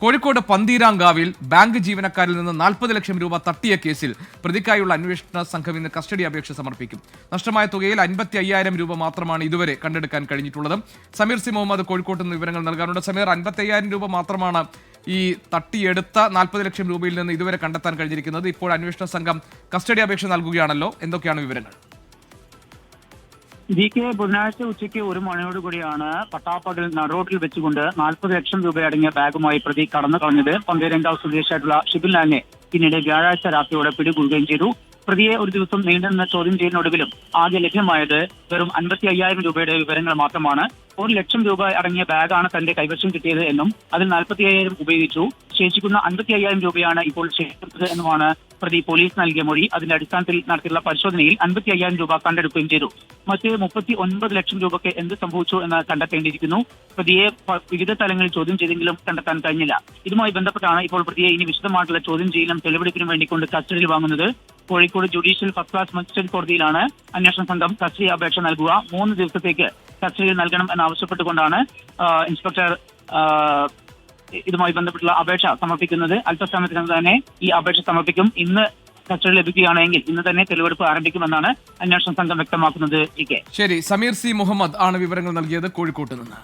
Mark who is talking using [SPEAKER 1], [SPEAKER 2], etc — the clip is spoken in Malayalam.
[SPEAKER 1] കോഴിക്കോട് പന്തീരാങ്കാവിൽ ബാങ്ക് ജീവനക്കാരിൽ നിന്ന് 40 ലക്ഷം രൂപ തട്ടിയ കേസിൽ പ്രതിക്കായുള്ള അന്വേഷണ സംഘം ഇന്ന് കസ്റ്റഡി അപേക്ഷ സമർപ്പിക്കും. നഷ്ടമായ തുകയിൽ 55,000 രൂപ മാത്രമാണ് ഇതുവരെ കണ്ടെടുക്കാൻ കഴിഞ്ഞിട്ടുള്ളത്. സമീർ സി മുഹമ്മദ് കോഴിക്കോട്ട് നിന്ന് വിവരങ്ങൾ നൽകാനുണ്ട്. സമീർ, 55,000 രൂപ മാത്രമാണ് ഈ തട്ടിയെടുത്ത 40 ലക്ഷം രൂപയിൽ നിന്ന് ഇതുവരെ കണ്ടെത്താൻ കഴിഞ്ഞിരിക്കുന്നത്. ഇപ്പോൾ അന്വേഷണ സംഘം കസ്റ്റഡി അപേക്ഷ നൽകുകയാണല്ലോ, എന്തൊക്കെയാണ് വിവരങ്ങൾ?
[SPEAKER 2] ബുധനാഴ്ച ഉച്ചയ്ക്ക് 1 മണിയോടുകൂടിയാണ് പട്ടാപ്പകൽ നടുറോഡിൽ വെച്ചുകൊണ്ട് 40 ലക്ഷം രൂപ അടങ്ങിയ ബാഗുമായി പ്രതി കടന്നു കളഞ്ഞത്. പന്തീരാങ്കാവ് സ്വദേശിയായിട്ടുള്ള ഷിബിൻ ലാലിനെ പിന്നീട് വ്യാഴാഴ്ച രാത്രിയോടെ പിടികൂടുകയും ചെയ്തു. പ്രതിയെ ഒരു ദിവസം നീണ്ടുനിന്ന ചോദ്യം ചെയ്യുന്നതിനൊടുവിലും ആകെ ലഭ്യമായത് വെറും 55,000 രൂപയുടെ വിവരങ്ങൾ മാത്രമാണ്. 1 ലക്ഷം രൂപ അടങ്ങിയ ബാഗാണ് തന്റെ കൈവശം കിട്ടിയത് എന്നും അതിൽ 45,000 ഉപയോഗിച്ചു. ശേഷിക്കുന്ന 55,000 രൂപയാണ് ഇപ്പോൾ ശേഷിക്കുന്നത് എന്നുമാണ് പ്രതി പോലീസ് നൽകിയ മൊഴി. അതിന്റെ അടിസ്ഥാനത്തിൽ നടത്തിയുള്ള പരിശോധനയിൽ 55,000 രൂപ കണ്ടെടുക്കുകയും ചെയ്തു. മറ്റ് 39 ലക്ഷം രൂപയ്ക്ക് എന്ത് സംഭവിച്ചു എന്ന് കണ്ടെത്തേണ്ടിയിരിക്കുന്നു. പ്രതിയെ വിവിധ തലങ്ങളിൽ ചോദ്യം ചെയ്തെങ്കിലും കണ്ടെത്താൻ കഴിഞ്ഞില്ല. ഇതുമായി ബന്ധപ്പെട്ടാണ് ഇപ്പോൾ പ്രതിയെ ഇനി വിശദമായിട്ടുള്ള ചോദ്യം ചെയ്യലും തെളിവെടുപ്പിനും വേണ്ടിക്കൊണ്ട് കസ്റ്റഡിയിൽ വാങ്ങുന്നത്. Kozhikode judicial first class magistrate കോടതിയിലാണ് അന്വേഷണ സംഘം കസ്റ്റഡി അപേക്ഷ നൽകുക. 3 ദിവസത്തേക്ക് കസ്റ്റഡിയിൽ നൽകണം എന്നാവശ്യപ്പെട്ടുകൊണ്ടാണ് ഇൻസ്പെക്ടർ ഇതുമായി ബന്ധപ്പെട്ടുള്ള അപേക്ഷ സമർപ്പിക്കുന്നത്. അല്പസമയത്തിനകം തന്നെ ഈ അപേക്ഷ സമർപ്പിക്കും. ഇന്ന് കസ്റ്റഡി ലഭിക്കുകയാണെങ്കിൽ ഇന്ന് തന്നെ തെളിവെടുപ്പ് ആരംഭിക്കുമെന്നാണ് അന്വേഷണ സംഘം വ്യക്തമാക്കുന്നത്.
[SPEAKER 1] ശരി, സമീർ സി മുഹമ്മദ് ആണ് വിവരങ്ങൾ നൽകിയത് കോഴിക്കോട്ട് നിന്ന്.